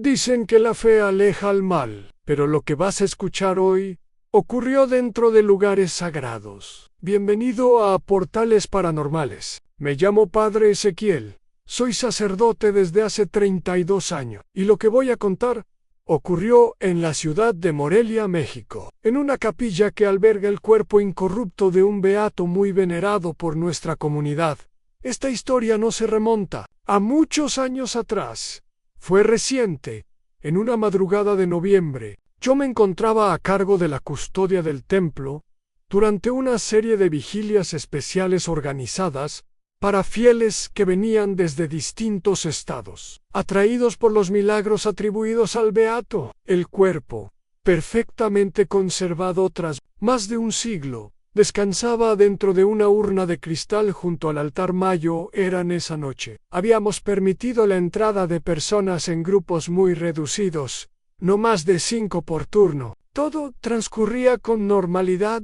Dicen que la fe aleja al mal, pero lo que vas a escuchar hoy ocurrió dentro de lugares sagrados. Bienvenido a Portales Paranormales. Me llamo Padre Ezequiel. Soy sacerdote desde hace 32 años, y lo que voy a contar ocurrió en la ciudad de Morelia, México, en una capilla que alberga el cuerpo incorrupto de un beato muy venerado por nuestra comunidad. Esta historia no se remonta a muchos años atrás. Fue reciente. En una madrugada de noviembre, yo me encontraba a cargo de la custodia del templo durante una serie de vigilias especiales organizadas para fieles que venían desde distintos estados, atraídos por los milagros atribuidos al beato. El cuerpo, perfectamente conservado tras más de un siglo, descansaba dentro de una urna de cristal junto al altar mayor. En esa noche habíamos permitido la entrada de personas en grupos muy reducidos, no más de 5 por turno. Todo transcurría con normalidad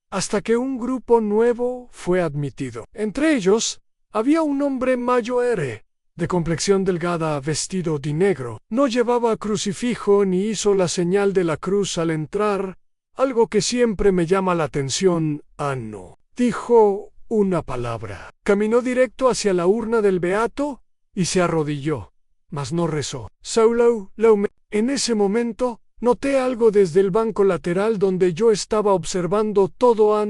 hasta que un grupo nuevo fue admitido. Entre ellos había un hombre mayor, de complexión delgada, vestido de negro. No llevaba crucifijo ni hizo la señal de la cruz al entrar, algo que siempre me llama la atención. No dijo una palabra. Caminó directo hacia la urna del beato y se arrodilló, mas no rezó. En ese momento noté algo desde el banco lateral donde yo estaba observando todo.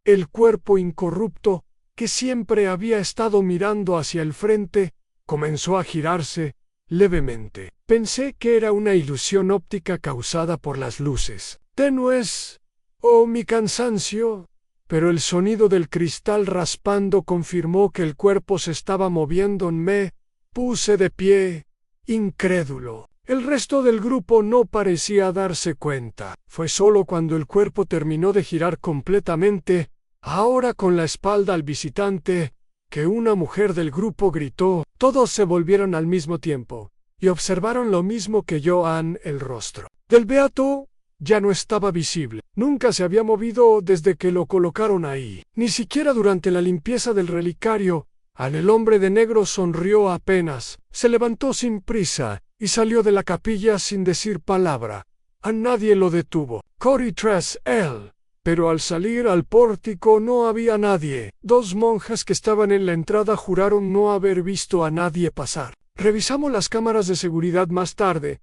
El cuerpo incorrupto, que siempre había estado mirando hacia el frente, comenzó a girarse levemente. Pensé que era una ilusión óptica causada por las luces tenues o mi cansancio, pero el sonido del cristal raspando confirmó que el cuerpo se estaba moviendo. Me puse de pie, incrédulo. El resto del grupo no parecía darse cuenta. Fue solo cuando el cuerpo terminó de girar completamente, ahora con la espalda al visitante, que una mujer del grupo gritó. Todos se volvieron al mismo tiempo y observaron lo mismo que yo. El rostro del beato ya no estaba visible. Nunca se había movido desde que lo colocaron ahí, ni siquiera durante la limpieza del relicario. El hombre de negro sonrió apenas, se levantó sin prisa y salió de la capilla sin decir palabra. A nadie lo detuvo. Corrí tras él, pero al salir al pórtico no había nadie. 2 monjas que estaban en la entrada juraron no haber visto a nadie pasar. Revisamos las cámaras de seguridad más tarde.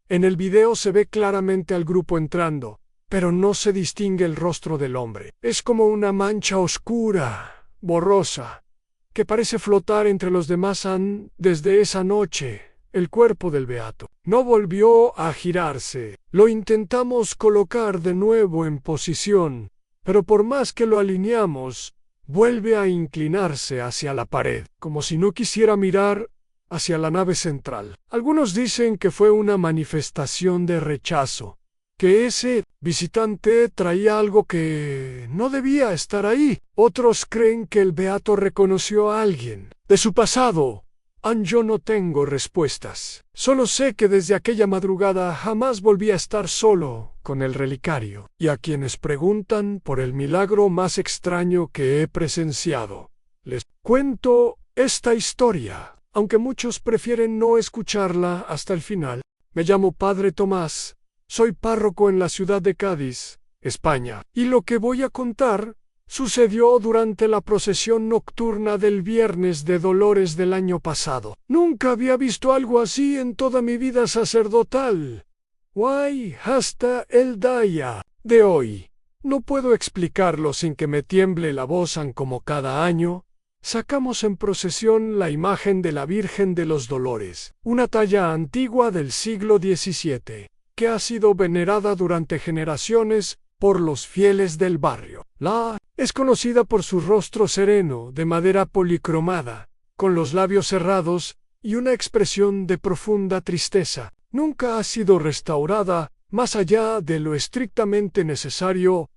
En el video se ve claramente al grupo entrando, pero no se distingue el rostro del hombre. Es como una mancha oscura, borrosa, que parece flotar entre los demás. Desde esa noche, el cuerpo del beato no volvió a girarse. Lo intentamos colocar de nuevo en posición, pero por más que lo alineamos, vuelve a inclinarse hacia la pared, como si no quisiera mirar hacia la nave central. Algunos dicen que fue una manifestación de rechazo, que ese visitante traía algo que no debía estar ahí. Otros creen que el beato reconoció a alguien de su pasado. Yo no tengo respuestas. Solo sé que desde aquella madrugada jamás volví a estar solo con el relicario. Y a quienes preguntan por el milagro más extraño que he presenciado, les cuento esta historia, aunque muchos prefieren no escucharla hasta el final. Me llamo Padre Tomás, soy párroco en la ciudad de Cádiz, España, y lo que voy a contar sucedió durante la procesión nocturna del Viernes de Dolores del año pasado. Nunca había visto algo así en toda mi vida sacerdotal. Hasta el día de hoy no puedo explicarlo sin que me tiemble la voz. Como cada año, sacamos en procesión la imagen de la Virgen de los Dolores, una talla antigua del siglo XVII, que ha sido venerada durante generaciones por los fieles del barrio. Es conocida por su rostro sereno, de madera policromada, con los labios cerrados y una expresión de profunda tristeza. Nunca ha sido restaurada, más allá de lo estrictamente necesario.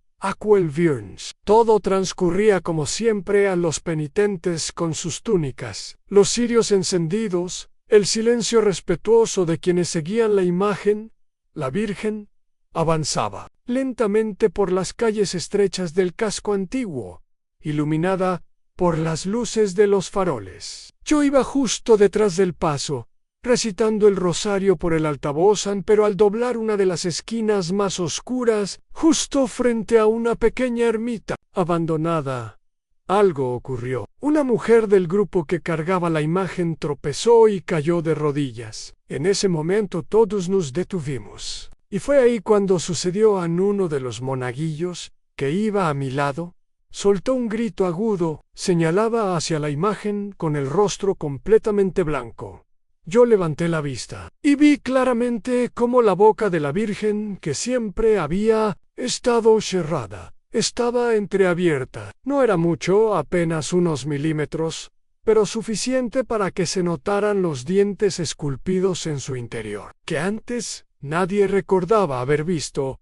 El viernes todo transcurría como siempre. A los penitentes con sus túnicas, los cirios encendidos, el silencio respetuoso de quienes seguían la imagen. La Virgen avanzaba lentamente por las calles estrechas del casco antiguo, iluminada por las luces de los faroles. Yo iba justo detrás del paso, recitando el rosario por el altavoz, pero al doblar una de las esquinas más oscuras, justo frente a una pequeña ermita abandonada, algo ocurrió. Una mujer del grupo que cargaba la imagen tropezó y cayó de rodillas. En ese momento todos nos detuvimos. Y fue ahí cuando sucedió. Uno de los monaguillos, que iba a mi lado, soltó un grito agudo, señalaba hacia la imagen con el rostro completamente blanco. Yo levanté la vista y vi claramente cómo la boca de la Virgen, que siempre había estado cerrada, estaba entreabierta. No era mucho, apenas unos milímetros, pero suficiente para que se notaran los dientes esculpidos en su interior, que antes nadie recordaba haber visto.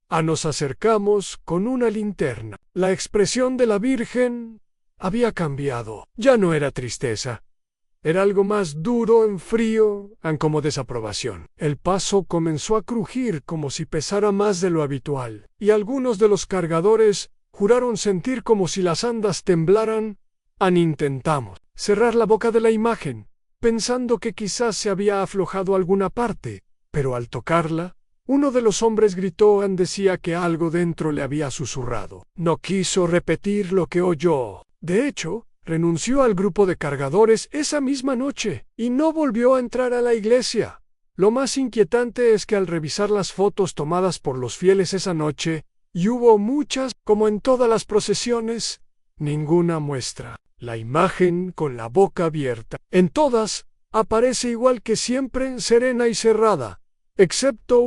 Nos acercamos con una linterna. La expresión de la Virgen había cambiado. Ya no era tristeza. Era algo más duro, en frío, como desaprobación. El paso comenzó a crujir como si pesara más de lo habitual, y algunos de los cargadores juraron sentir como si las andas temblaran. Intentamos cerrar la boca de la imagen, pensando que quizás se había aflojado alguna parte, pero al tocarla, uno de los hombres gritó. Decía que algo dentro le había susurrado. No quiso repetir lo que oyó. De hecho, renunció al grupo de cargadores esa misma noche y no volvió a entrar a la iglesia. Lo más inquietante es que al revisar las fotos tomadas por los fieles esa noche, y hubo muchas, como en todas las procesiones, ninguna muestra la imagen con la boca abierta. En todas, aparece igual que siempre, serena y cerrada, excepto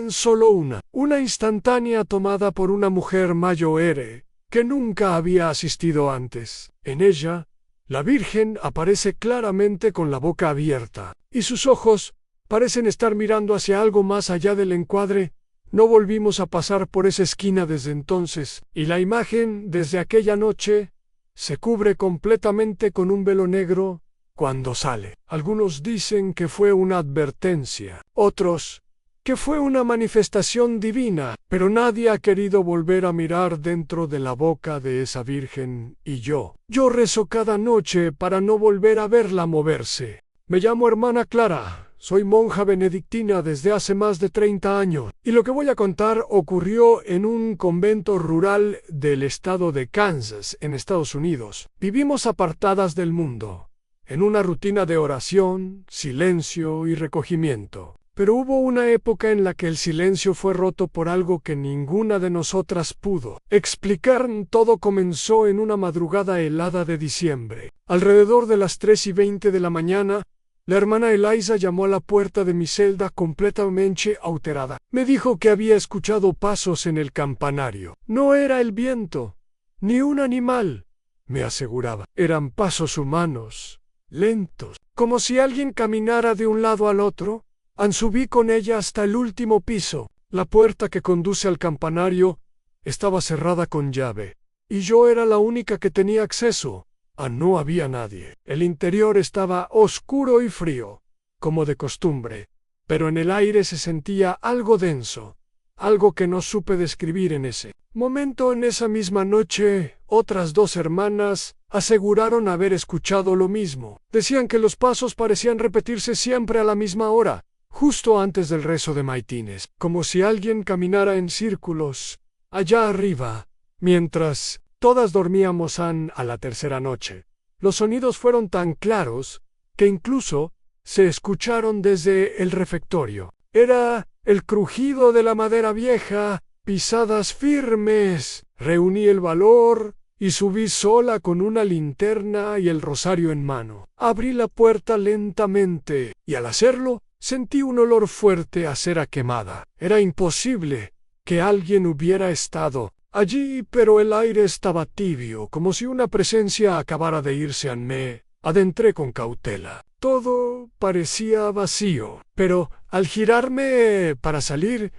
solo una instantánea tomada por una mujer mayor que nunca había asistido antes. En ella, la Virgen aparece claramente con la boca abierta, y sus ojos parecen estar mirando hacia algo más allá del encuadre. No volvimos a pasar por esa esquina desde entonces, y la imagen, desde aquella noche, se cubre completamente con un velo negro cuando sale. Algunos dicen que fue una advertencia, otros que fue una manifestación divina, pero nadie ha querido volver a mirar dentro de la boca de esa Virgen, y yo rezo cada noche para no volver a verla moverse. Me llamo hermana Clara, soy monja benedictina desde hace más de 30 años, y lo que voy a contar ocurrió en un convento rural del estado de Kansas, en Estados Unidos. Vivimos apartadas del mundo, en una rutina de oración, silencio y recogimiento. Pero hubo una época en la que el silencio fue roto por algo que ninguna de nosotras pudo explicar. Todo comenzó en una madrugada helada de diciembre. Alrededor de las 3:20 de la mañana, la hermana Eliza llamó a la puerta de mi celda completamente alterada. Me dijo que había escuchado pasos en el campanario. No era el viento, ni un animal, me aseguraba. Eran pasos humanos, lentos, como si alguien caminara de un lado al otro. Subí con ella hasta el último piso. La puerta que conduce al campanario estaba cerrada con llave, y yo era la única que tenía acceso. No había nadie. El interior estaba oscuro y frío, como de costumbre, pero en el aire se sentía algo denso, algo que no supe describir en ese momento. En esa misma noche, otras 2 hermanas aseguraron haber escuchado lo mismo. Decían que los pasos parecían repetirse siempre a la misma hora, justo antes del rezo de maitines, como si alguien caminara en círculos allá arriba, mientras todas dormíamos. A la tercera noche, los sonidos fueron tan claros que incluso se escucharon desde el refectorio. Era el crujido de la madera vieja, pisadas firmes. Reuní el valor y subí sola con una linterna y el rosario en mano. Abrí la puerta lentamente, y al hacerlo, sentí un olor fuerte a cera quemada. Era imposible que alguien hubiera estado allí, pero el aire estaba tibio, como si una presencia acabara de irse. Me adentré con cautela. Todo parecía vacío, pero al girarme para salir,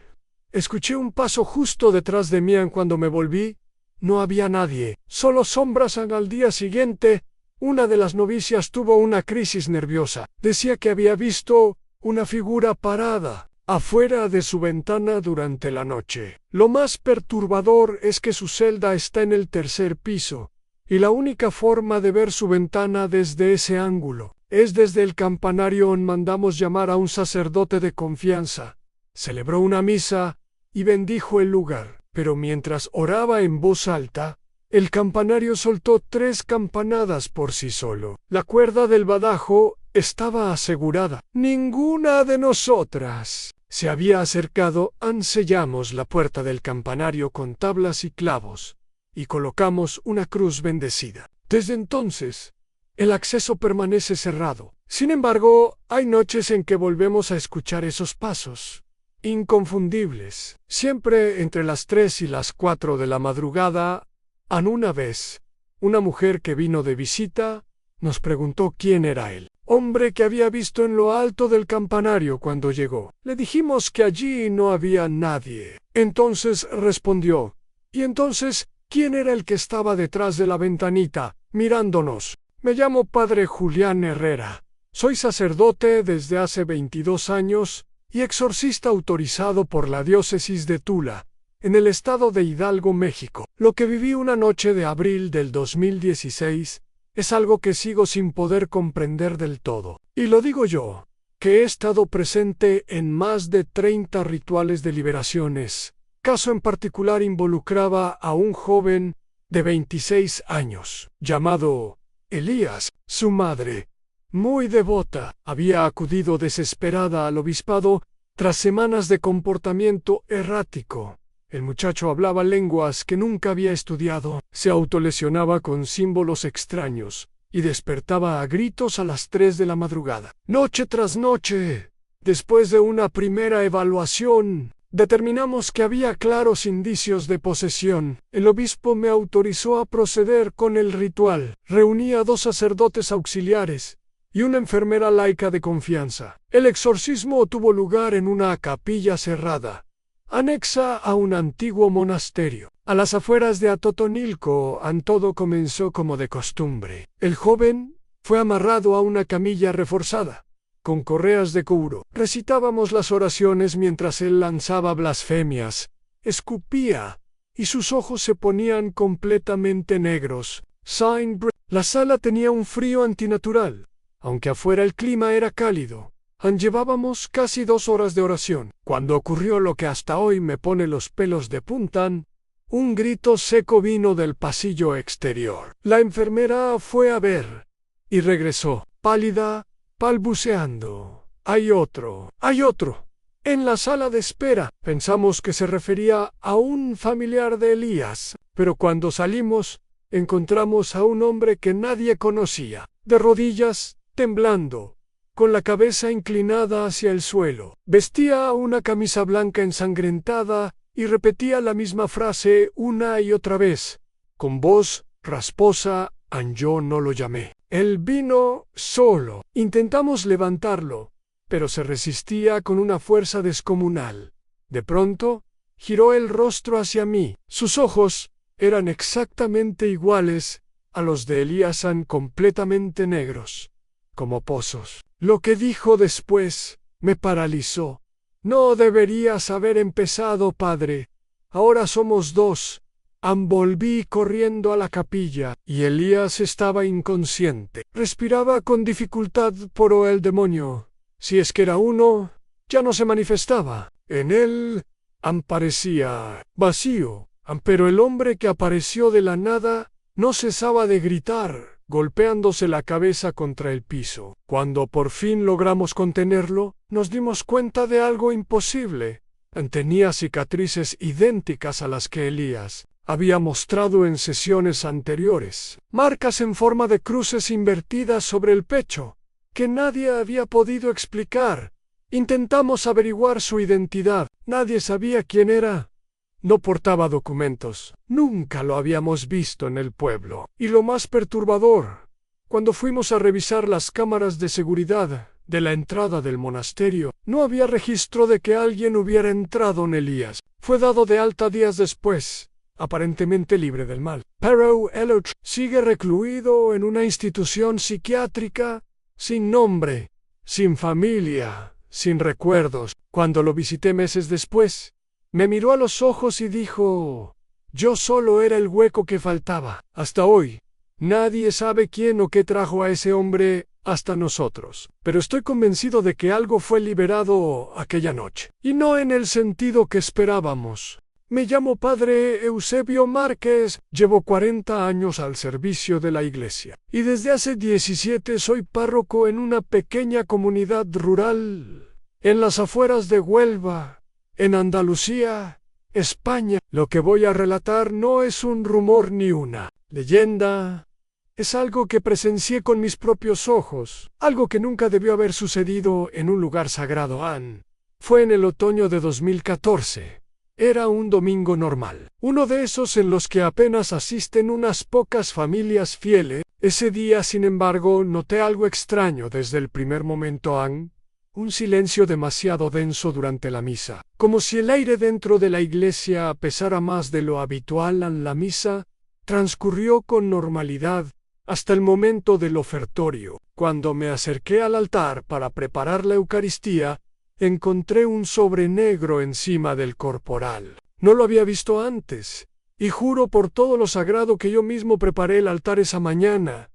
escuché un paso justo detrás de mí. Cuando me volví, no había nadie, solo sombras. Al día siguiente, una de las novicias tuvo una crisis nerviosa. Decía que había visto una figura parada afuera de su ventana durante la noche. Lo más perturbador es que su celda está en el 3er piso, y la única forma de ver su ventana desde ese ángulo Es desde el campanario mandamos llamar a un sacerdote de confianza. Celebró una misa y bendijo el lugar. Pero mientras oraba en voz alta, el campanario soltó 3 campanadas por sí solo. La cuerda del badajo estaba asegurada. Ninguna de nosotras se había acercado. Sellamos la puerta del campanario con tablas y clavos y colocamos una cruz bendecida. Desde entonces, el acceso permanece cerrado. Sin embargo, hay noches en que volvemos a escuchar esos pasos, inconfundibles. Siempre entre las 3 y las 4 de la madrugada, una vez, una mujer que vino de visita nos preguntó quién era el hombre que había visto en lo alto del campanario cuando llegó. Le dijimos que allí no había nadie. Entonces respondió: ¿y entonces quién era el que estaba detrás de la ventanita, mirándonos? Me llamo Padre Julián Herrera. Soy sacerdote desde hace 22 años y exorcista autorizado por la diócesis de Tula, en el estado de Hidalgo, México. Lo que viví una noche de abril del 2016 es algo que sigo sin poder comprender del todo. Y lo digo yo, que he estado presente en más de 30 rituales de liberaciones. Caso en particular involucraba a un joven de 26 años, llamado Elías. Su madre, muy devota, había acudido desesperada al obispado tras semanas de comportamiento errático. El muchacho hablaba lenguas que nunca había estudiado, se autolesionaba con símbolos extraños y despertaba a gritos a las 3 de la madrugada. Noche tras noche, después de una primera evaluación, determinamos que había claros indicios de posesión. El obispo me autorizó a proceder con el ritual. Reuní a 2 sacerdotes auxiliares y una enfermera laica de confianza. El exorcismo tuvo lugar en una capilla cerrada, anexa a un antiguo monasterio. A las afueras de Atotonilco, todo comenzó como de costumbre. El joven fue amarrado a una camilla reforzada con correas de couro. Recitábamos las oraciones mientras él lanzaba blasfemias, escupía, y sus ojos se ponían completamente negros. La sala tenía un frío antinatural, aunque afuera el clima era cálido. Llevábamos casi 2 horas de oración, cuando ocurrió lo que hasta hoy me pone los pelos de punta. Un grito seco vino del pasillo exterior. La enfermera fue a ver y regresó, pálida, balbuceando: Hay otro. En la sala de espera. Pensamos que se refería a un familiar de Elías, pero cuando salimos, encontramos a un hombre que nadie conocía, de rodillas, temblando, con la cabeza inclinada hacia el suelo. Vestía una camisa blanca ensangrentada y repetía la misma frase una y otra vez, con voz rasposa. Yo no lo llamé. Él vino solo. Intentamos levantarlo, pero se resistía con una fuerza descomunal. De pronto, giró el rostro hacia mí. Sus ojos eran exactamente iguales a los de Elías, completamente negros, como pozos. Lo que dijo después me paralizó. No deberías haber empezado, padre. Ahora somos 2. Volví corriendo a la capilla, y Elías estaba inconsciente. Respiraba con dificultad, pero el demonio, si es que era uno, ya no se manifestaba. En él parecía vacío, pero el hombre que apareció de la nada no cesaba de gritar, golpeándose la cabeza contra el piso. Cuando por fin logramos contenerlo, nos dimos cuenta de algo imposible. Tenía cicatrices idénticas a las que Elías había mostrado en sesiones anteriores, marcas en forma de cruces invertidas sobre el pecho, que nadie había podido explicar. Intentamos averiguar su identidad. Nadie sabía quién era. No portaba documentos. Nunca lo habíamos visto en el pueblo. Y lo más perturbador, cuando fuimos a revisar las cámaras de seguridad de la entrada del monasterio, no había registro de que alguien hubiera entrado en Elías. Fue dado de alta días después, aparentemente libre del mal. Pero el otro sigue recluido en una institución psiquiátrica, sin nombre, sin familia, sin recuerdos. Cuando lo visité meses después, me miró a los ojos y dijo: yo solo era el hueco que faltaba. Hasta hoy, nadie sabe quién o qué trajo a ese hombre hasta nosotros. Pero estoy convencido de que algo fue liberado aquella noche. Y no en el sentido que esperábamos. Me llamo Padre Eusebio Márquez, llevo 40 años al servicio de la iglesia. Y desde hace 17 soy párroco en una pequeña comunidad rural, en las afueras de Huelva, en Andalucía, España. Lo que voy a relatar no es un rumor ni una leyenda. Es algo que presencié con mis propios ojos, algo que nunca debió haber sucedido en un lugar sagrado. Fue en el otoño de 2014. Era un domingo normal, uno de esos en los que apenas asisten unas pocas familias fieles. Ese día, sin embargo, noté algo extraño desde el primer momento. Un silencio demasiado denso durante la misa, como si el aire dentro de la iglesia pesara más de lo habitual. La misa transcurrió con normalidad hasta el momento del ofertorio. Cuando me acerqué al altar para preparar la Eucaristía, encontré un sobre negro encima del corporal. No lo había visto antes, y juro por todo lo sagrado que yo mismo preparé el altar esa mañana.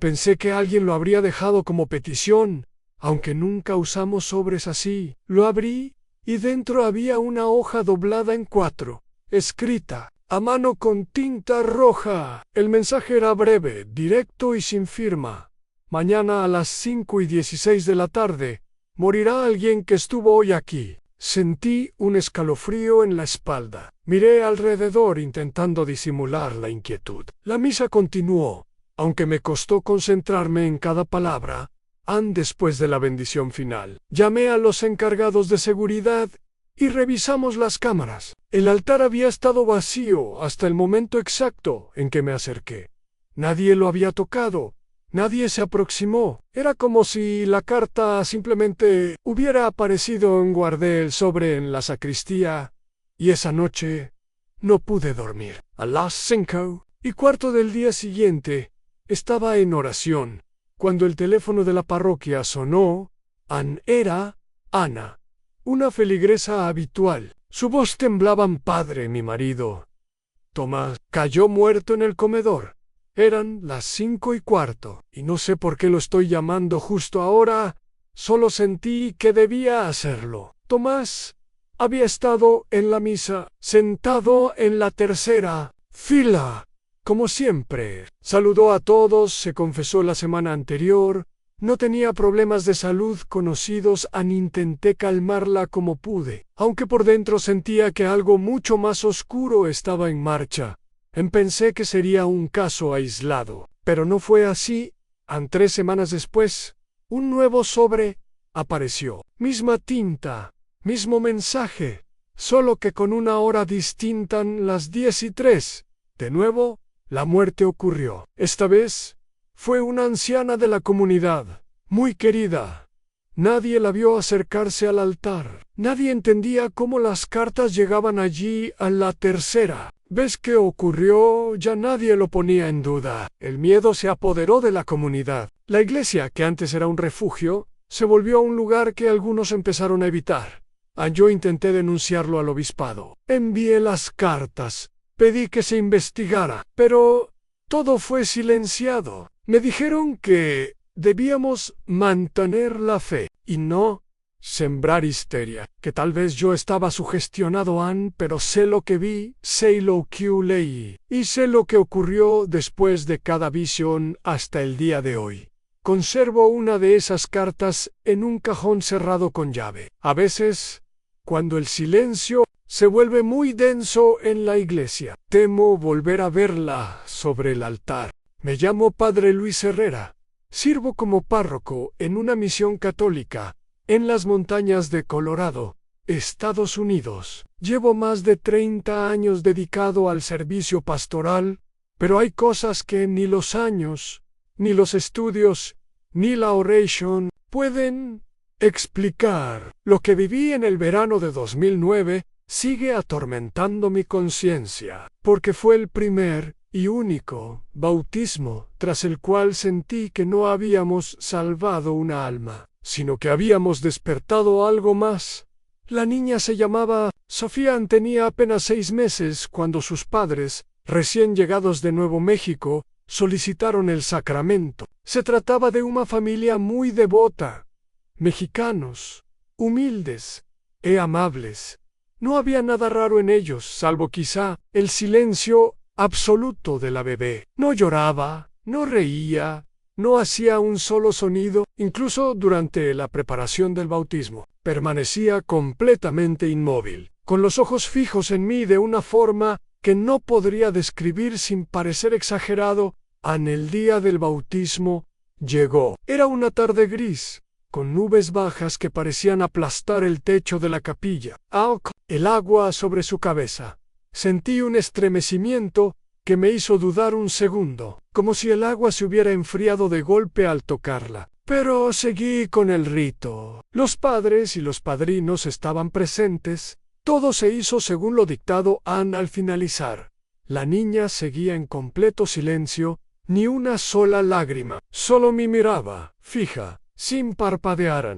Pensé que alguien lo habría dejado como petición, aunque nunca usamos sobres así. Lo abrí, y dentro había una hoja doblada en 4, escrita a mano con tinta roja. El mensaje era breve, directo y sin firma. Mañana a las 5:16 de la tarde, morirá alguien que estuvo hoy aquí. Sentí un escalofrío en la espalda. Miré alrededor intentando disimular la inquietud. La misa continuó, aunque me costó concentrarme en cada palabra. Después de la bendición final, llamé a los encargados de seguridad y revisamos las cámaras. El altar había estado vacío hasta el momento exacto en que me acerqué. Nadie lo había tocado. Nadie se aproximó. Era como si la carta simplemente hubiera aparecido. Guardé el sobre en la sacristía y esa noche no pude dormir. A las 5:15 del día siguiente estaba en oración cuando el teléfono de la parroquia sonó. Era Ana, una feligresa habitual. Su voz temblaba. Padre, mi marido, Tomás, cayó muerto en el comedor. Eran las 5:15, y no sé por qué lo estoy llamando justo ahora, solo sentí que debía hacerlo. Tomás había estado en la misa, sentado en la tercera fila, como siempre. Saludó a todos, se confesó la semana anterior, no tenía problemas de salud conocidos. Intenté calmarla como pude, aunque por dentro sentía que algo mucho más oscuro estaba en marcha. Pensé que sería un caso aislado, pero no fue así. 3 semanas después, un nuevo sobre apareció. Misma tinta, mismo mensaje, solo que con una hora distinta. Las 10:03. De nuevo, la muerte ocurrió. Esta vez, fue una anciana de la comunidad, muy querida. Nadie la vio acercarse al altar. Nadie entendía cómo las cartas llegaban allí a la tercera vez que ocurrió. Ya nadie lo ponía en duda. El miedo se apoderó de la comunidad. La iglesia, que antes era un refugio, se volvió un lugar que algunos empezaron a evitar. Yo intenté denunciarlo al obispado. Envié las cartas. Pedí que se investigara, pero todo fue silenciado. Me dijeron que debíamos mantener la fe y no sembrar histeria, que tal vez yo estaba sugestionado, pero sé lo que vi, sé lo que leí, y sé lo que ocurrió después de cada visión hasta el día de hoy. Conservo una de esas cartas en un cajón cerrado con llave. A veces, cuando el silencio se vuelve muy denso en la iglesia, temo volver a verla sobre el altar. Me llamo Padre Luis Herrera. Sirvo como párroco en una misión católica en las montañas de Colorado, Estados Unidos. Llevo más de 30 años dedicado al servicio pastoral, pero hay cosas que ni los años, ni los estudios, ni la oración pueden explicar. Lo que viví en el verano de 2009 sigue atormentando mi conciencia, porque fue el primer y único bautismo tras el cual sentí que no habíamos salvado una alma, sino que habíamos despertado algo más. La niña se llamaba Sofía. Tenía apenas 6 meses cuando sus padres, recién llegados de Nuevo México, solicitaron el sacramento. Se trataba de una familia muy devota, mexicanos, humildes e amables. No había nada raro en ellos, salvo quizá el silencio absoluto de la bebé. No lloraba, no reía, no hacía un solo sonido, incluso durante la preparación del bautismo. Permanecía completamente inmóvil, con los ojos fijos en mí de una forma que no podría describir sin parecer exagerado. En el día del bautismo llegó. Era una tarde gris, con nubes bajas que parecían aplastar el techo de la capilla. El agua sobre su cabeza. Sentí un estremecimiento que me hizo dudar un segundo, como si el agua se hubiera enfriado de golpe al tocarla. Pero seguí con el rito. Los padres y los padrinos estaban presentes. Todo se hizo según lo dictado al finalizar. La niña seguía en completo silencio, ni una sola lágrima. Solo me miraba, fija, sin parpadear.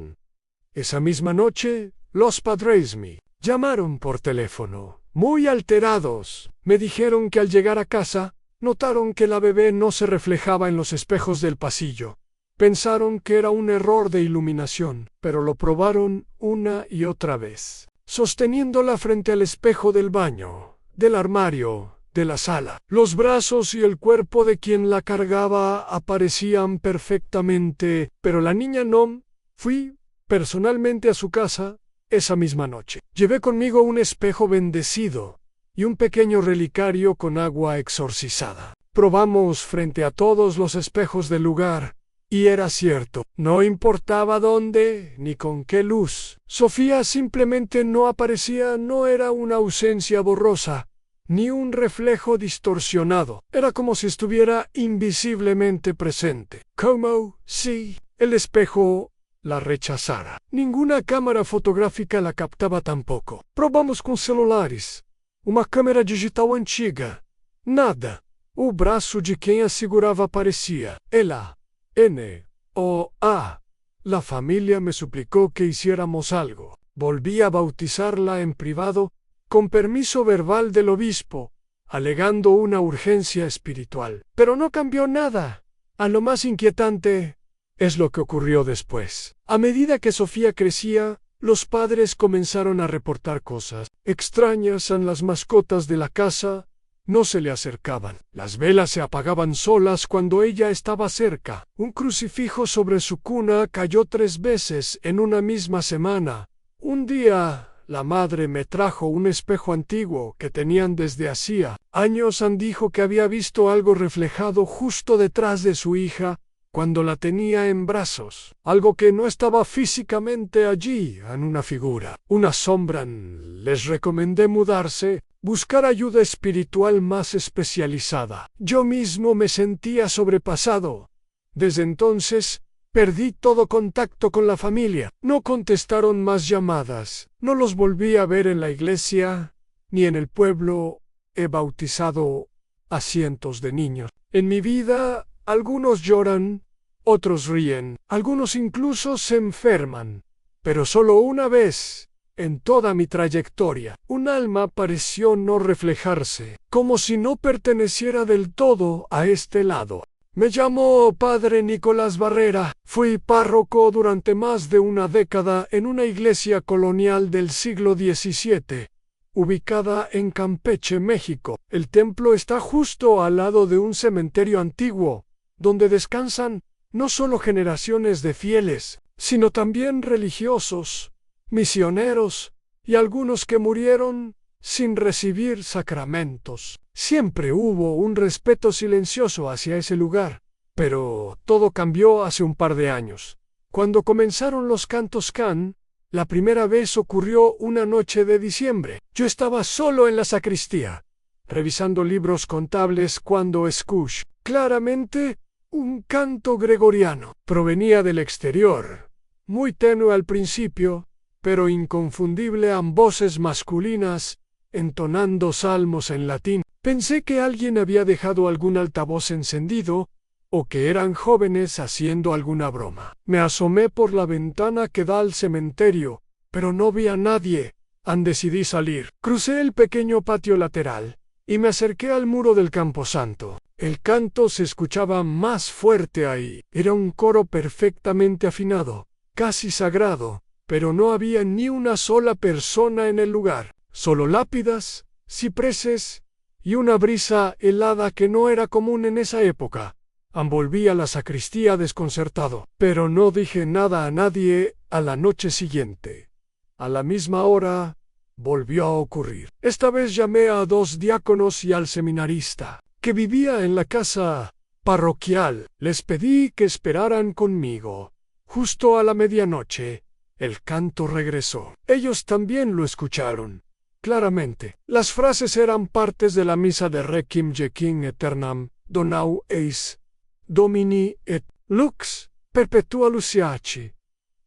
Esa misma noche, los padres me llamaron por teléfono. Muy alterados, me dijeron que al llegar a casa, notaron que la bebé no se reflejaba en los espejos del pasillo. Pensaron que era un error de iluminación, pero lo probaron una y otra vez, sosteniéndola frente al espejo del baño, del armario, de la sala. Los brazos y el cuerpo de quien la cargaba aparecían perfectamente, pero la niña no. Fui personalmente a su casa esa misma noche. Llevé conmigo un espejo bendecido y un pequeño relicario con agua exorcizada. Probamos frente a todos los espejos del lugar, y era cierto, no importaba dónde ni con qué luz. Sofía simplemente no aparecía, no era una ausencia borrosa, ni un reflejo distorsionado. Era como si estuviera invisiblemente presente. Como si el espejo la rechazara. Ninguna cámara fotográfica la captaba tampoco. Probamos con celulares. Uma câmera digital antiga. Nada. O braço de quem a segurava aparecia. Ela. N-O-A. La familia me suplicó que hiciéramos algo. Volví a bautizarla en privado, con permiso verbal del obispo, alegando una urgencia espiritual. Pero no cambió nada. A lo más inquietante es lo que ocurrió después. A medida que Sofía crecía, los padres comenzaron a reportar cosas extrañas en las mascotas de la casa. No se le acercaban. Las velas se apagaban solas cuando ella estaba cerca. Un crucifijo sobre su cuna cayó 3 veces en una misma semana. Un día, la madre me trajo un espejo antiguo que tenían desde hacía años. Dijo que había visto algo reflejado justo detrás de su hija cuando la tenía en brazos, algo que no estaba físicamente allí, en una figura, una sombra. Les recomendé mudarse, buscar ayuda espiritual más especializada. Yo mismo me sentía sobrepasado. Desde entonces, perdí todo contacto con la familia. No contestaron más llamadas, no los volví a ver en la iglesia, ni en el pueblo. He bautizado a cientos de niños. En mi vida, algunos lloran, otros ríen, algunos incluso se enferman. Pero solo una vez, en toda mi trayectoria, un alma pareció no reflejarse, como si no perteneciera del todo a este lado. Me llamo Padre Nicolás Barrera. Fui párroco durante más de una década en una iglesia colonial del siglo XVII, ubicada en Campeche, México. El templo está justo al lado de un cementerio antiguo, donde descansan no solo generaciones de fieles, sino también religiosos, misioneros y algunos que murieron sin recibir sacramentos. Siempre hubo un respeto silencioso hacia ese lugar, pero todo cambió hace un par de años. Cuando comenzaron los cantos can, la primera vez ocurrió una noche de diciembre. Yo estaba solo en la sacristía, revisando libros contables cuando escuché claramente un canto gregoriano. Provenía del exterior, muy tenue al principio, pero inconfundible, en voces masculinas, entonando salmos en latín. Pensé que alguien había dejado algún altavoz encendido, o que eran jóvenes haciendo alguna broma. Me asomé por la ventana que da al cementerio, pero no vi a nadie. Decidí salir. Crucé el pequeño patio lateral, y me acerqué al muro del camposanto. El canto se escuchaba más fuerte ahí. Era un coro perfectamente afinado, casi sagrado, pero no había ni una sola persona en el lugar. Solo lápidas, cipreses y una brisa helada que no era común en esa época. Envolví a la sacristía desconcertado, pero no dije nada a nadie. A la noche siguiente, a la misma hora, volvió a ocurrir. Esta vez llamé a 2 diáconos y al seminarista, que vivía en la casa parroquial. Les pedí que esperaran conmigo. Justo a la medianoche, el canto regresó. Ellos también lo escucharon claramente. Las frases eran partes de la misa de Requiem Jecin Eternam, Donau eis Domini et lux perpetua luciaci.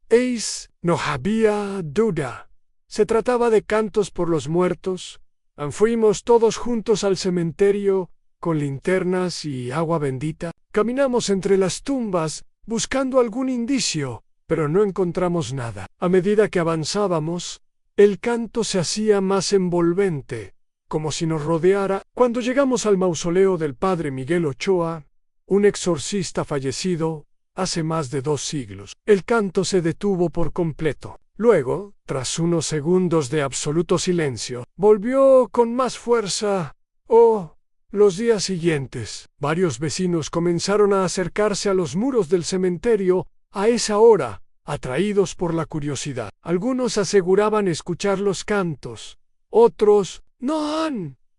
Eis, no había duda. Se trataba de cantos por los muertos. Fuimos todos juntos al cementerio, con linternas y agua bendita. Caminamos entre las tumbas, buscando algún indicio, pero no encontramos nada. A medida que avanzábamos, el canto se hacía más envolvente, como si nos rodeara. Cuando llegamos al mausoleo del padre Miguel Ochoa, un exorcista fallecido hace más de 2 siglos, el canto se detuvo por completo. Luego, tras unos segundos de absoluto silencio, volvió con más fuerza. Los días siguientes, varios vecinos comenzaron a acercarse a los muros del cementerio a esa hora, atraídos por la curiosidad. Algunos aseguraban escuchar los cantos, otros, no.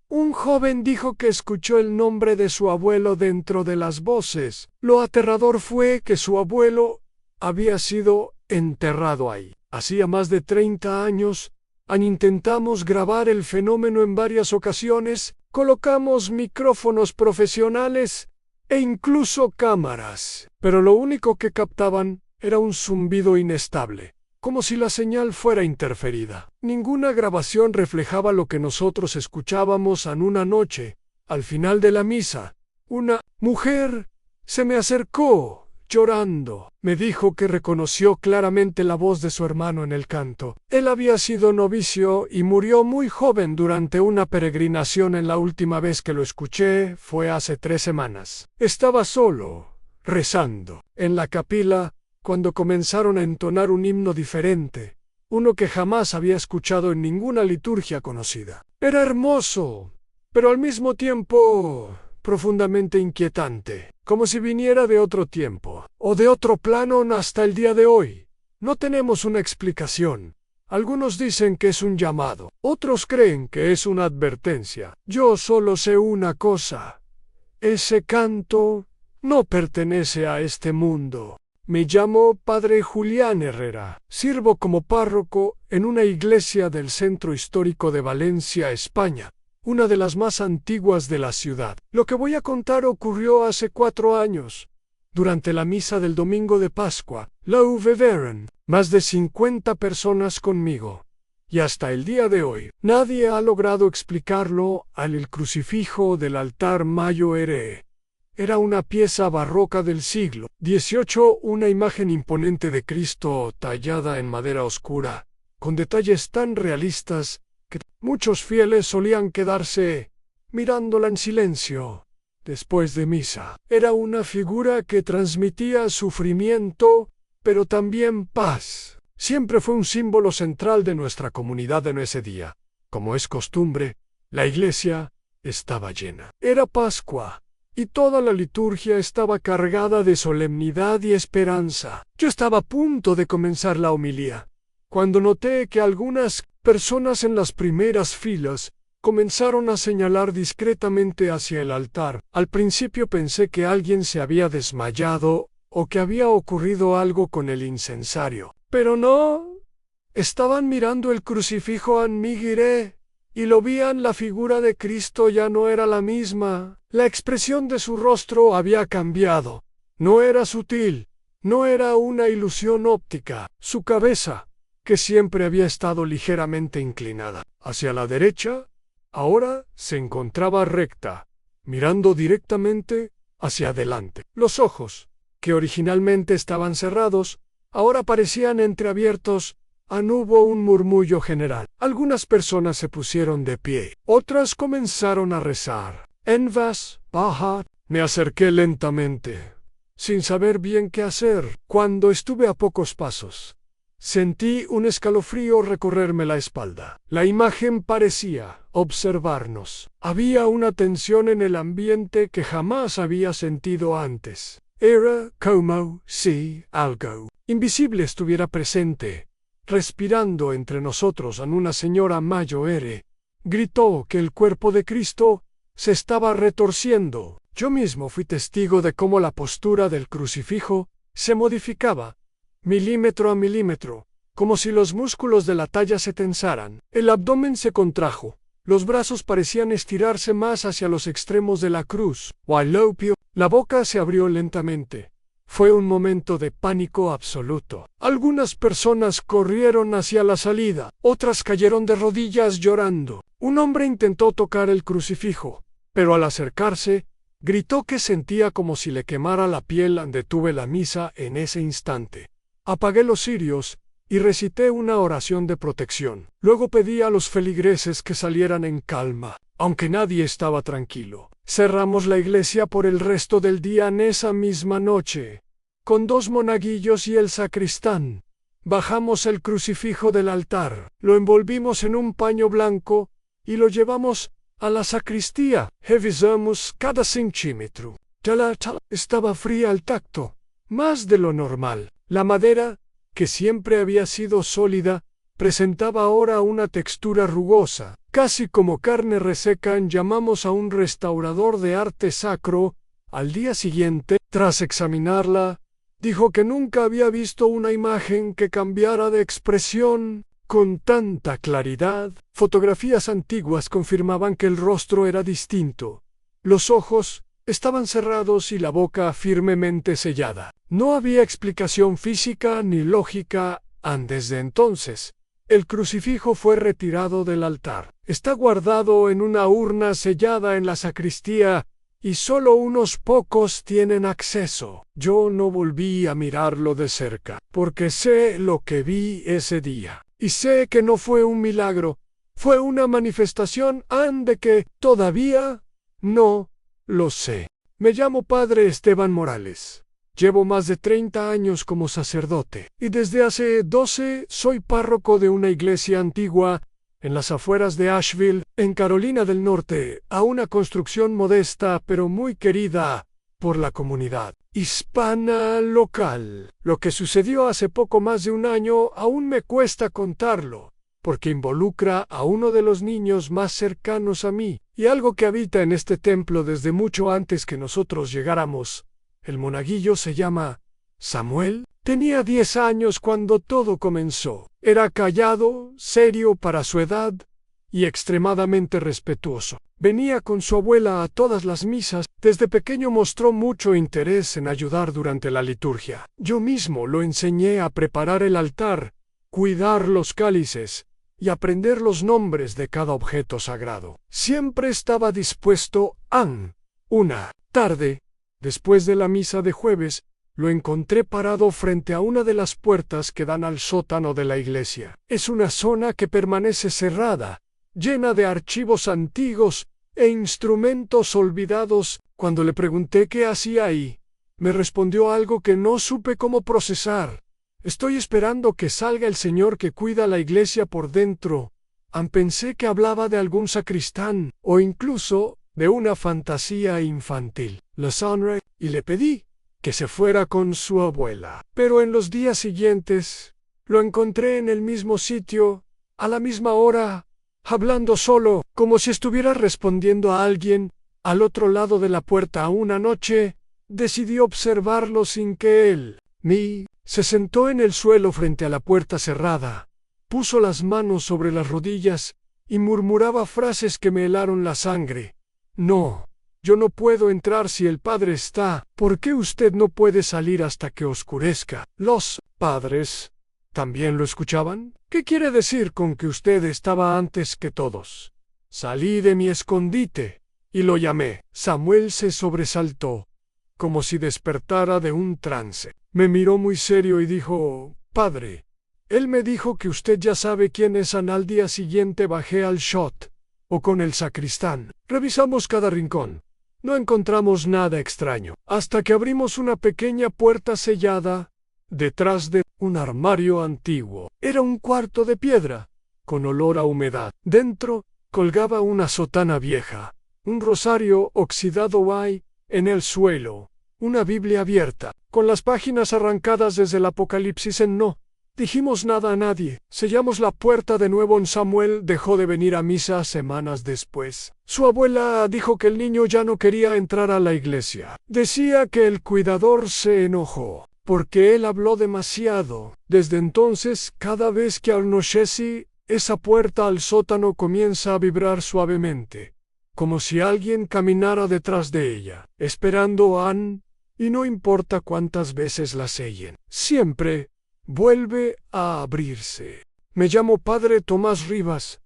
Un joven dijo que escuchó el nombre de su abuelo dentro de las voces. Lo aterrador fue que su abuelo había sido enterrado ahí. Hacía más de 30 años, intentamos grabar el fenómeno en varias ocasiones, colocamos micrófonos profesionales e incluso cámaras, pero lo único que captaban era un zumbido inestable, como si la señal fuera interferida. Ninguna grabación reflejaba lo que nosotros escuchábamos en una noche. Al final de la misa, una mujer se me acercó, llorando. Me dijo que reconoció claramente la voz de su hermano en el canto. Él había sido novicio y murió muy joven durante una peregrinación. En la última vez que lo escuché fue hace 3 semanas. Estaba solo, rezando, en la capilla, cuando comenzaron a entonar un himno diferente, uno que jamás había escuchado en ninguna liturgia conocida. Era hermoso, pero al mismo tiempo profundamente inquietante, como si viniera de otro tiempo, o de otro plano. Hasta el día de hoy no tenemos una explicación. Algunos dicen que es un llamado, otros creen que es una advertencia. Yo solo sé una cosa: ese canto no pertenece a este mundo. Me llamo Padre Julián Herrera. Sirvo como párroco en una iglesia del centro histórico de Valencia, España, una de las más antiguas de la ciudad. Lo que voy a contar ocurrió hace 4 años, durante la misa del domingo de Pascua. Vieron más de 50 personas conmigo, y hasta el día de hoy nadie ha logrado explicarlo. El crucifijo del altar mayor era una pieza barroca del siglo XVIII, una imagen imponente de Cristo tallada en madera oscura, con detalles tan realistas que muchos fieles solían quedarse mirándola en silencio después de misa. Era una figura que transmitía sufrimiento, pero también paz. Siempre fue un símbolo central de nuestra comunidad en ese día. Como es costumbre, la iglesia estaba llena. Era Pascua, y toda la liturgia estaba cargada de solemnidad y esperanza. Yo estaba a punto de comenzar la homilía, cuando noté que algunas personas en las primeras filas comenzaron a señalar discretamente hacia el altar. Al principio pensé que alguien se había desmayado o que había ocurrido algo con el incensario. Pero no. Estaban mirando el crucifijo en mi giré, y lo veían. La figura de Cristo ya no era la misma. La expresión de su rostro había cambiado. No era sutil, no era una ilusión óptica. Su cabeza, que siempre había estado ligeramente inclinada hacia la derecha, ahora se encontraba recta, mirando directamente hacia adelante. Los ojos, que originalmente estaban cerrados, ahora parecían entreabiertos. Hubo un murmullo general. Algunas personas se pusieron de pie, otras comenzaron a rezar. En voz baja, Me acerqué lentamente, sin saber bien qué hacer. Cuando estuve a pocos pasos, sentí un escalofrío recorrerme la espalda. La imagen parecía observarnos. Había una tensión en el ambiente que jamás había sentido antes. Era como si algo invisible estuviera presente, respirando entre nosotros. En una señora mayor gritó que el cuerpo de Cristo se estaba retorciendo. Yo mismo fui testigo de cómo la postura del crucifijo se modificaba, milímetro a milímetro, como si los músculos de la talla se tensaran. El abdomen se contrajo, los brazos parecían estirarse más hacia los extremos de la cruz. La boca se abrió lentamente. Fue un momento de pánico absoluto. Algunas personas corrieron hacia la salida, otras cayeron de rodillas llorando. Un hombre intentó tocar el crucifijo, pero al acercarse, gritó que sentía como si le quemara la piel. Detuve la misa en ese instante. Apagué los cirios y recité una oración de protección. Luego pedí a los feligreses que salieran en calma, aunque nadie estaba tranquilo. Cerramos la iglesia por el resto del día. En esa misma noche, con 2 monaguillos y el sacristán, bajamos el crucifijo del altar, lo envolvimos en un paño blanco y lo llevamos a la sacristía. Revisamos cada centímetro. Estaba fría al tacto, más de lo normal. La madera, que siempre había sido sólida, presentaba ahora una textura rugosa, casi como carne reseca. Llamamos a un restaurador de arte sacro. Al día siguiente, tras examinarla, dijo que nunca había visto una imagen que cambiara de expresión con tanta claridad. Fotografías antiguas confirmaban que el rostro era distinto. Los ojos estaban cerrados y la boca firmemente sellada. No había explicación física ni lógica. Desde entonces, el crucifijo fue retirado del altar. Está guardado en una urna sellada en la sacristía y solo unos pocos tienen acceso. Yo no volví a mirarlo de cerca, porque sé lo que vi ese día. Y sé que no fue un milagro, fue una manifestación de que todavía no lo sé. Me llamo Padre Esteban Morales. Llevo más de 30 años como sacerdote, y desde hace 12 soy párroco de una iglesia antigua en las afueras de Asheville, en Carolina del Norte, a una construcción modesta pero muy querida por la comunidad hispana local. Lo que sucedió hace poco más de un año aún me cuesta contarlo, porque involucra a uno de los niños más cercanos a mí, y algo que habita en este templo desde mucho antes que nosotros llegáramos. El monaguillo se llama Samuel. Tenía 10 años cuando todo comenzó. Era callado, serio para su edad y extremadamente respetuoso. Venía con su abuela a todas las misas. Desde pequeño mostró mucho interés en ayudar durante la liturgia. Yo mismo lo enseñé a preparar el altar, cuidar los cálices y aprender los nombres de cada objeto sagrado. Siempre estaba dispuesto. Una tarde, después de la misa de jueves, lo encontré parado frente a una de las puertas que dan al sótano de la iglesia. Es una zona que permanece cerrada, llena de archivos antiguos e instrumentos olvidados. Cuando le pregunté qué hacía ahí, me respondió algo que no supe cómo procesar. Estoy esperando que salga el señor que cuida la iglesia por dentro. Pensé que hablaba de algún sacristán o incluso de una fantasía infantil. Le sonreí y le pedí que se fuera con su abuela. Pero en los días siguientes, lo encontré en el mismo sitio, a la misma hora, hablando solo, como si estuviera respondiendo a alguien, al otro lado de la puerta. Una noche, decidí observarlo sin que él se sentó en el suelo frente a la puerta cerrada, puso las manos sobre las rodillas y murmuraba frases que me helaron la sangre. No. Yo no puedo entrar si el padre está. ¿Por qué usted no puede salir hasta que oscurezca? Los padres también lo escuchaban. ¿Qué quiere decir con que usted estaba antes que todos? Salí de mi escondite y lo llamé. Samuel se sobresaltó, como si despertara de un trance. Me miró muy serio y dijo: Padre, él me dijo que usted ya sabe quién es. Al día siguiente bajé al shot, o con el sacristán. Revisamos cada rincón. No encontramos nada extraño, hasta que abrimos una pequeña puerta sellada detrás de un armario antiguo. Era un cuarto de piedra, con olor a humedad. Dentro colgaba una sotana vieja, un rosario oxidado hay en el suelo, una Biblia abierta, con las páginas arrancadas desde el Apocalipsis en no. Dijimos nada a nadie, sellamos la puerta de nuevo. Samuel dejó de venir a misa semanas después. Su abuela dijo que el niño ya no quería entrar a la iglesia. Decía que el cuidador se enojó, porque él habló demasiado. Desde entonces, cada vez que anochece, esa puerta al sótano comienza a vibrar suavemente, como si alguien caminara detrás de ella, esperando a Ann, y no importa cuántas veces la sellen, siempre vuelve a abrirse. Me llamo Padre Tomás Rivas.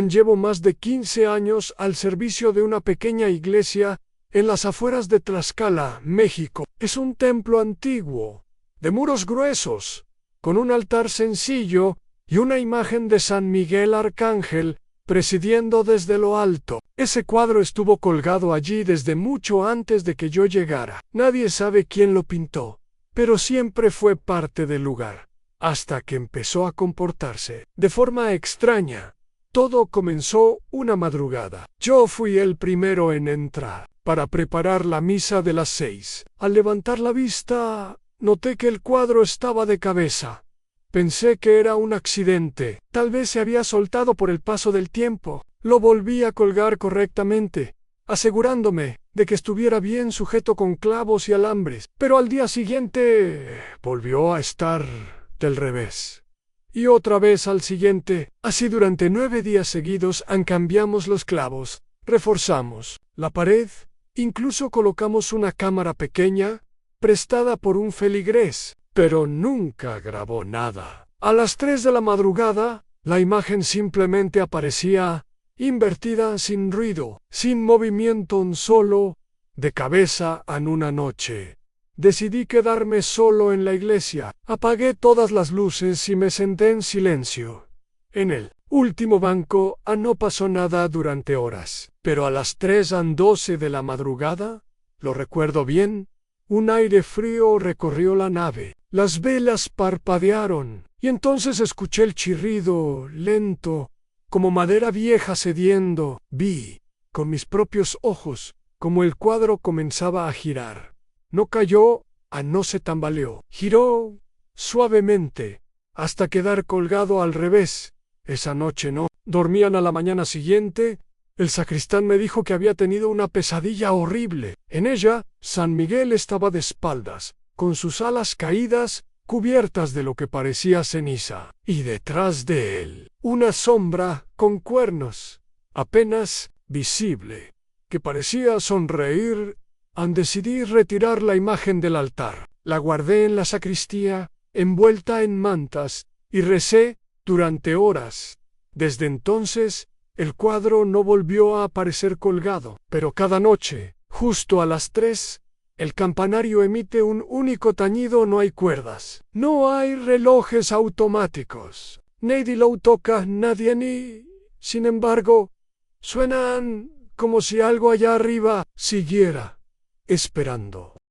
Llevo más de 15 años al servicio de una pequeña iglesia en las afueras de Tlaxcala, México. Es un templo antiguo, de muros gruesos, con un altar sencillo y una imagen de San Miguel Arcángel presidiendo desde lo alto. Ese cuadro estuvo colgado allí desde mucho antes de que yo llegara. Nadie sabe quién lo pintó, pero siempre fue parte del lugar, hasta que empezó a comportarse de forma extraña. Todo comenzó una madrugada. Yo fui el primero en entrar para preparar la misa de las 6. Al levantar la vista, noté que el cuadro estaba de cabeza. Pensé que era un accidente. Tal vez se había soltado por el paso del tiempo. Lo volví a colgar correctamente, asegurándome de que estuviera bien sujeto con clavos y alambres. Pero al día siguiente volvió a estar del revés. Y otra vez al siguiente. Así durante 9 días seguidos. Cambiamos los clavos, reforzamos la pared, incluso colocamos una cámara pequeña, prestada por un feligrés, pero nunca grabó nada. A las 3 de la madrugada, la imagen simplemente aparecía, invertida, sin ruido, sin movimiento, solo, de cabeza en una noche. Decidí quedarme solo en la iglesia. Apagué todas las luces y me senté en silencio. En el último banco no pasó nada durante horas, pero a las 3:12 de la madrugada, lo recuerdo bien, un aire frío recorrió la nave. Las velas parpadearon, y entonces escuché el chirrido lento, como madera vieja cediendo. Vi, con mis propios ojos, como el cuadro comenzaba a girar. No cayó, no se tambaleó. Giró suavemente, hasta quedar colgado al revés. Esa noche no dormían. A la mañana siguiente, el sacristán me dijo que había tenido una pesadilla horrible. En ella, San Miguel estaba de espaldas, con sus alas caídas, cubiertas de lo que parecía ceniza, y detrás de él, una sombra con cuernos, apenas visible, que parecía sonreír. Decidí retirar la imagen del altar. La guardé en la sacristía, envuelta en mantas, y recé durante horas. Desde entonces, el cuadro no volvió a aparecer colgado, pero cada noche, justo a las 3, el campanario emite un único tañido. No hay cuerdas, no hay relojes automáticos. Nadie lo toca, nadie ni... Sin embargo, suenan como si algo allá arriba siguiera esperando.